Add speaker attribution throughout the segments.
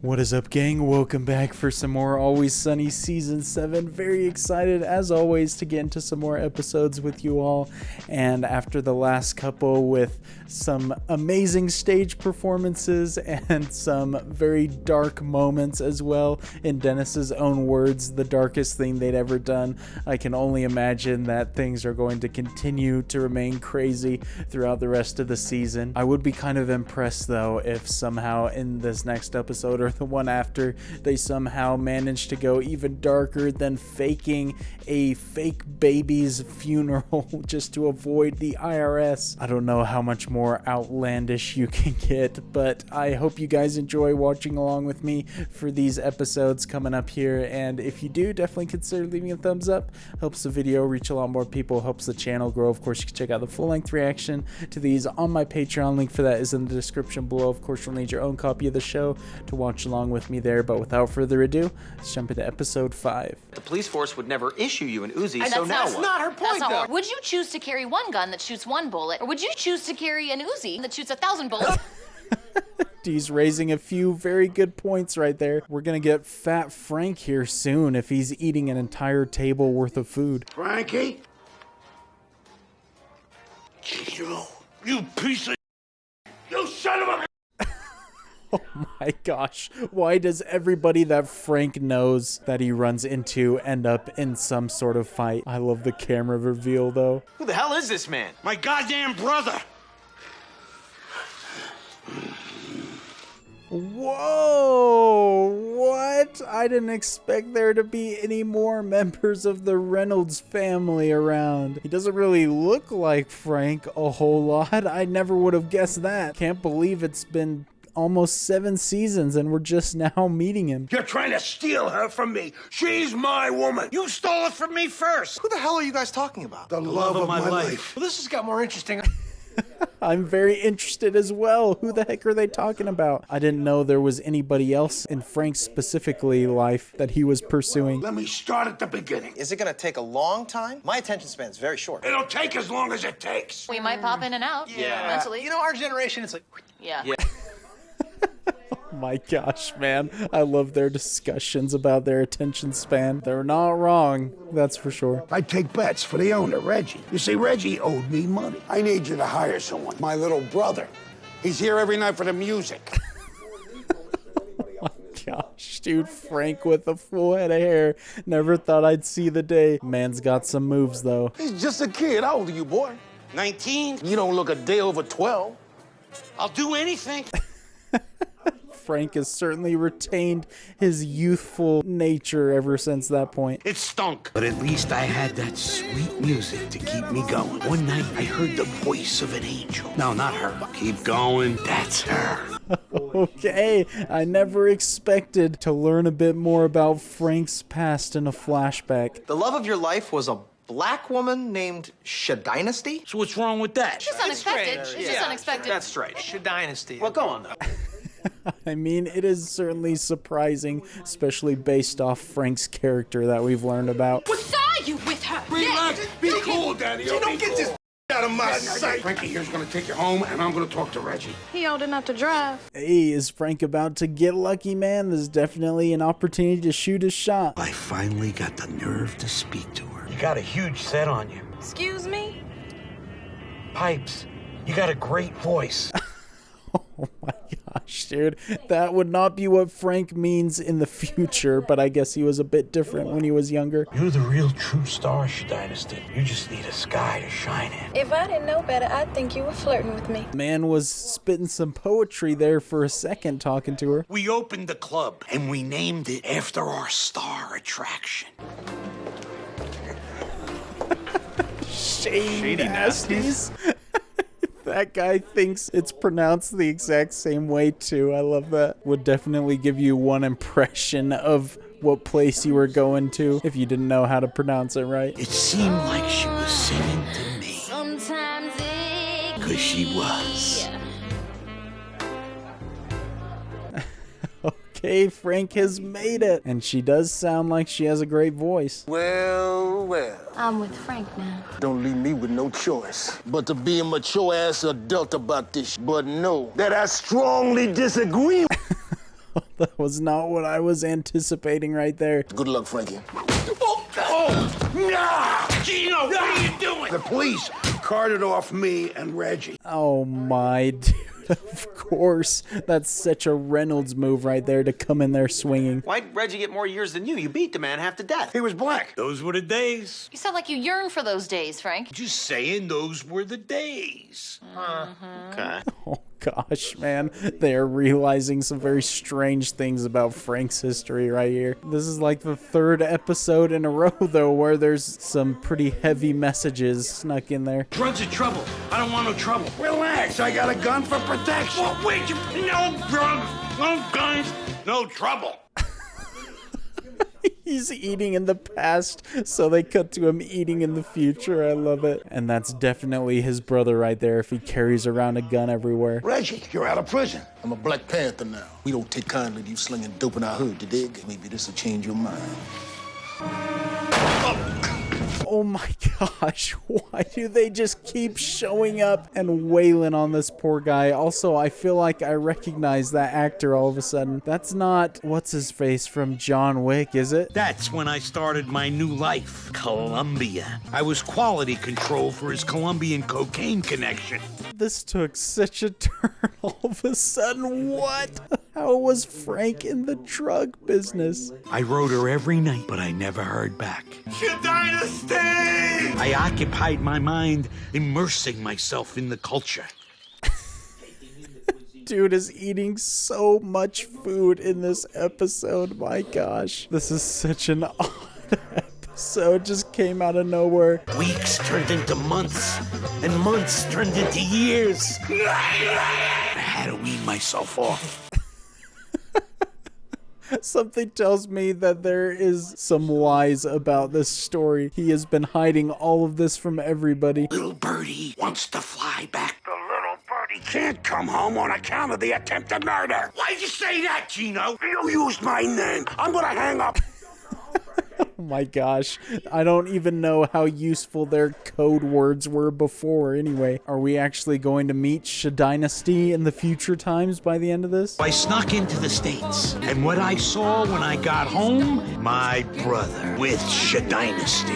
Speaker 1: What is up, gang? Welcome back for some more Always Sunny Season 7. Very excited, as always, to get into some more episodes with you all. And after the last couple with some amazing stage performances and some very dark moments as well, in Dennis's own words, the darkest thing they'd ever done, I can only imagine that things are going to continue to remain crazy throughout the rest of the season. I would be kind of impressed, though, if somehow in this next episode or the one after, they somehow managed to go even darker than faking a fake baby's funeral just to avoid the IRS. I don't know how much more outlandish you can get, but I hope you guys enjoy watching along with me for these episodes coming up here, and if you do, definitely consider leaving a thumbs up. Helps the video reach a lot more people, helps the channel grow. Of course, you can check out the full-length reaction to these on my Patreon. Link for that is in the description below. Of course, you'll need your own copy of the show to watch along with me there, but without further ado, let's jump into episode 5.
Speaker 2: The police force would never issue you an Uzi,
Speaker 3: And
Speaker 2: so now
Speaker 3: that's
Speaker 2: what?
Speaker 3: not her point, though.
Speaker 4: Would you choose to carry one gun that shoots one bullet, or would you choose to carry an Uzi that shoots 1,000 bullets?
Speaker 1: He's raising a few very good points right there. We're gonna get Fat Frank here soon if he's eating an entire table worth of food.
Speaker 5: Frankie? Cheeto, you piece of you son of a
Speaker 1: Oh my gosh, why does everybody that Frank knows that he runs into end up in some sort of fight? I love the camera reveal though.
Speaker 2: Who the hell is this man?
Speaker 5: my goddamn brother!
Speaker 1: Whoa, what? I didn't expect there to be any more members of the Reynolds family around. He doesn't really look like Frank a whole lot. I never would have guessed that. Can't believe it's been almost 7 seasons and we're just now meeting him.
Speaker 5: You're trying to steal her from me. She's my woman. You stole it from me first.
Speaker 3: Who the hell are you guys talking about?
Speaker 5: The love of my life.
Speaker 3: Well, this has got more interesting.
Speaker 1: I'm very interested as well. Who the heck are they talking about? I didn't know there was anybody else in Frank's specifically life that he was pursuing.
Speaker 5: Let me start at the beginning.
Speaker 6: Is it going to take a long time? My attention span is very short.
Speaker 5: It'll take as long as it takes.
Speaker 4: We might pop in and out.
Speaker 2: Yeah.
Speaker 4: Eventually.
Speaker 3: You know, our generation, it's like,
Speaker 4: Yeah.
Speaker 1: Oh my gosh, man. I love their discussions about their attention span. They're not wrong, that's for sure.
Speaker 5: I take bets for the owner, Reggie. You see, Reggie owed me money. I need you to hire someone. My little brother. He's here every night for the music.
Speaker 1: Gosh, dude, Frank with a full head of hair. Never thought I'd see the day. Man's got some moves, though.
Speaker 5: He's just a kid. How old are you, boy? 19. You don't look a day over 12. I'll do anything.
Speaker 1: Frank has certainly retained his youthful nature ever since that point.
Speaker 5: It stunk. But at least I had that sweet music to keep me going. One night, I heard the voice of an angel. No, not her. Keep going. That's her.
Speaker 1: Okay, I never expected to learn a bit more about Frank's past in a flashback.
Speaker 6: The love of your life was a black woman named Dynasty?
Speaker 5: So what's wrong with that?
Speaker 4: Just unexpected. It's just unexpected.
Speaker 2: That's straight.
Speaker 3: Dynasty.
Speaker 2: Well, go on, though.
Speaker 1: I mean, it is certainly surprising, especially based off Frank's character that we've learned about.
Speaker 4: What saw you with her?
Speaker 5: Relax. Be cool, Daddy. Don't get this out of my sight. Frankie here's gonna take you home, and I'm gonna talk to Reggie.
Speaker 7: He old enough to drive.
Speaker 1: Hey, is Frank about to get lucky, man? There's definitely an opportunity to shoot his shot.
Speaker 5: I finally got the nerve to speak to her. You got a huge set on you.
Speaker 7: Excuse me?
Speaker 5: Pipes. You got a great voice.
Speaker 1: Oh my gosh, dude. That would not be what Frank means in the future, but I guess he was a bit different when he was younger.
Speaker 5: You're the real true star, Dynasty. You just need a sky to shine in.
Speaker 7: If I didn't know better, I'd think you were flirting with me.
Speaker 1: Man was spitting some poetry there for a second talking to her.
Speaker 5: We opened the club, and we named it after our star attraction.
Speaker 1: Shady Nasties. That guy thinks it's pronounced the exact same way too. I love that. Would definitely give you one impression of what place you were going to if you didn't know how to pronounce it right.
Speaker 5: It seemed like she was singing to me.
Speaker 4: Sometimes it...
Speaker 5: 'Cause she was.
Speaker 1: Okay, Frank has made it. And she does sound like she has a great voice.
Speaker 5: Well, well.
Speaker 4: I'm with Frank now.
Speaker 5: Don't leave me with no choice but to be a mature-ass adult about this. But know that I strongly disagree.
Speaker 1: That was not what I was anticipating right there.
Speaker 8: Good luck, Frankie.
Speaker 5: No! Gino, what are you doing?
Speaker 8: The police carted off me and Reggie.
Speaker 1: Oh my dude. Of course. That's such a Reynolds move right there to come in there swinging.
Speaker 2: Why'd Reggie get more years than you? You beat the man half to death.
Speaker 8: He was black.
Speaker 5: Those were the days.
Speaker 4: You sound like you yearn for those days, Frank.
Speaker 5: Just saying, those were the days.
Speaker 2: Okay.
Speaker 1: Oh gosh, man. They are realizing some very strange things about Frank's history right here. This is like the third episode in a row, though, where there's some pretty heavy messages snuck in there.
Speaker 5: Drugs are trouble. I don't want no trouble.
Speaker 8: Relax, I got a gun for protection.
Speaker 5: Well, wait, no drugs, no guns, no trouble.
Speaker 1: He's eating in the past, so they cut to him eating in the future. I love it. And that's definitely his brother right there if he carries around a gun everywhere.
Speaker 8: Reggie, you're out of prison. I'm a Black Panther now. We don't take kindly to you slinging dope in our hood, you dig? Maybe this will change your mind.
Speaker 1: Oh my gosh, why do they just keep showing up and wailing on this poor guy? Also, I feel like I recognize that actor all of a sudden. That's not, what's his face from John Wick, is it?
Speaker 5: That's when I started my new life, Colombia. I was quality control for his Colombian cocaine connection.
Speaker 1: This took such a turn all of a sudden. What? How was Frank in the drug business?
Speaker 5: I wrote her every night, but I never heard back. Dynasty! I occupied my mind immersing myself in the culture.
Speaker 1: Dude is eating so much food in this episode. My gosh. This is such an odd episode. Just came out of nowhere.
Speaker 5: Weeks turned into months, and months turned into years. I had to wean myself off.
Speaker 1: Something tells me that there is some lies about this story. He has been hiding all of this from everybody.
Speaker 5: Little birdie wants to fly back. The little birdie can't come home on account of the attempted murder. Why'd you say that, Gino?
Speaker 8: You used my name. I'm gonna hang up.
Speaker 1: Oh my gosh. I don't even know how useful their code words were before anyway. Are we actually going to meet Dynasty in the future times by the end of this?
Speaker 5: I snuck into the States, and what I saw when I got home, my brother with Dynasty.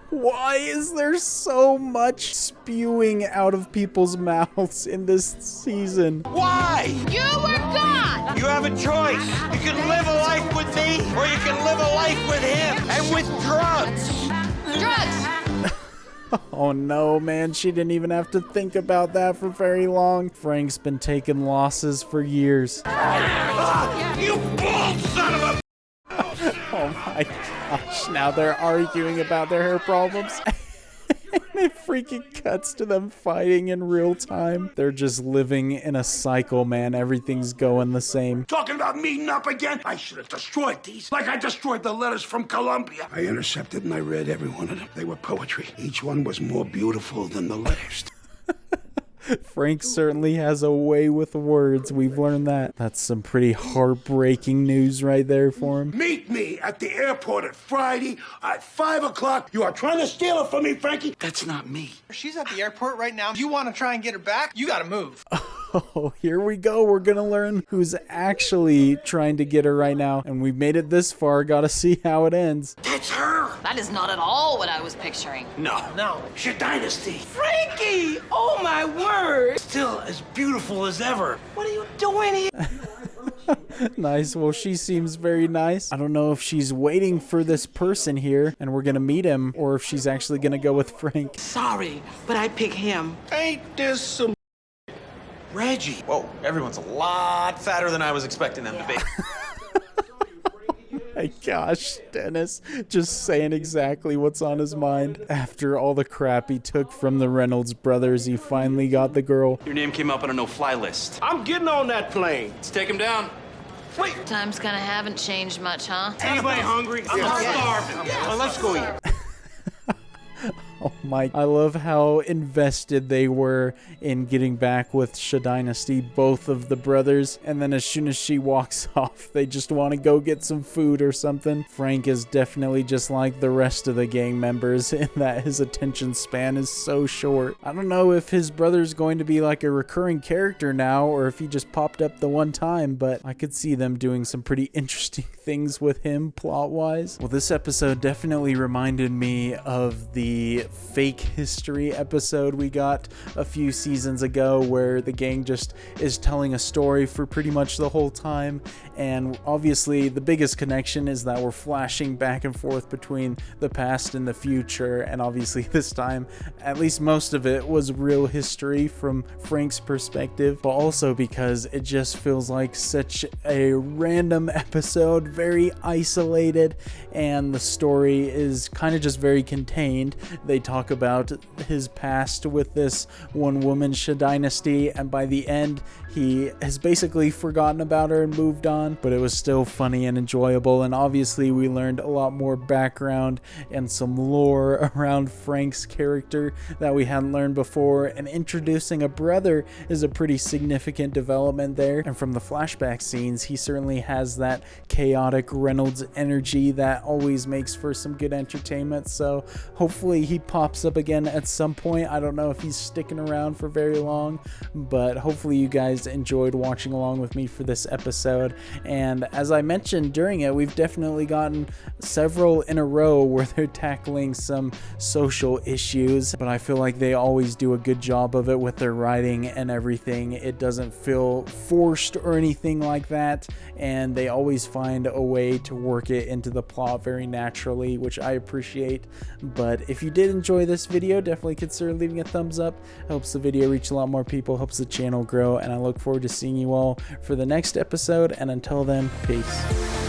Speaker 1: Why is there so much spewing out of people's mouths in this season?
Speaker 5: Why?
Speaker 4: You were gone!
Speaker 5: You have a choice. You can live a life with me, or you can live a life with him, and with drugs.
Speaker 4: Drugs!
Speaker 1: Oh no, man, she didn't even have to think about that for very long. Frank's been taking losses for years.
Speaker 5: You bald son of a...
Speaker 1: Oh my gosh, now they're arguing about their hair problems. And it freaking cuts to them fighting in real time. They're just living in a cycle, man. Everything's going the same.
Speaker 8: Talking about meeting up again? I should have destroyed these, like I destroyed the letters from Colombia. I intercepted and I read every one of them. They were poetry. Each one was more beautiful than the letters.
Speaker 1: Frank certainly has a way with words. We've learned that. That's some pretty heartbreaking news right there for him.
Speaker 8: Meet me at the airport at Friday at 5 o'clock. You are trying to steal it from me, Frankie?
Speaker 5: That's not me.
Speaker 3: She's at the airport right now. You want to try and get her back? You got to move.
Speaker 1: Oh, here we go. We're going to learn who's actually trying to get her right now. And we've made it this far. Got to see how it ends.
Speaker 5: That's her.
Speaker 4: That is not at all what I was picturing.
Speaker 5: No. Dynasty.
Speaker 9: Frankie! Oh my word!
Speaker 5: Still as beautiful as ever.
Speaker 9: What are you doing here?
Speaker 1: Nice. Well, she seems very nice. I don't know if she's waiting for this person here and we're going to meet him, or if she's actually going to go with Frank.
Speaker 9: Sorry, but I pick him.
Speaker 8: Ain't this some...
Speaker 5: Reggie.
Speaker 2: Whoa, everyone's a lot fatter than I was expecting them to be.
Speaker 1: My gosh, Dennis, just saying exactly what's on his mind. After all the crap he took from the Reynolds brothers, he finally got the girl.
Speaker 10: Your name came up on a no-fly list.
Speaker 8: I'm getting on that plane.
Speaker 10: Let's take him down.
Speaker 4: Times kind of haven't changed much, huh?
Speaker 5: Anybody hungry? I'm starving. Well, let's go eat.
Speaker 1: Oh my, I love how invested they were in getting back with Sha Dynasty, both of the brothers, and then as soon as she walks off, they just want to go get some food or something. Frank is definitely just like the rest of the gang members in that his attention span is so short. I don't know if his brother's going to be like a recurring character now, or if he just popped up the one time, but I could see them doing some pretty interesting things with him plot-wise. Well, this episode definitely reminded me of the fake history episode we got a few seasons ago, where the gang just is telling a story for pretty much the whole time, and obviously the biggest connection is that we're flashing back and forth between the past and the future, and obviously this time at least most of it was real history from Frank's perspective, but also because it just feels like such a random episode, very isolated, and the story is kind of just very contained. They talk about his past with this one woman, Sha Dynasty, and by the end he has basically forgotten about her and moved on, but it was still funny and enjoyable, and obviously we learned a lot more background and some lore around Frank's character that we hadn't learned before, and introducing a brother is a pretty significant development there. And from the flashback scenes, he certainly has that chaotic Reynolds energy that always makes for some good entertainment, so hopefully he pops up again at some point. I don't know if he's sticking around for very long, but hopefully you guys enjoyed watching along with me for this episode. And as I mentioned during it, we've definitely gotten several in a row where they're tackling some social issues, but I feel like they always do a good job of it with their writing and everything. It doesn't feel forced or anything like that, and they always find a way to work it into the plot very naturally, which I appreciate. But if you did enjoy this video, definitely consider leaving a thumbs up. It helps the video reach a lot more people, helps the channel grow, and I look forward to seeing you all for the next episode, and until then, peace.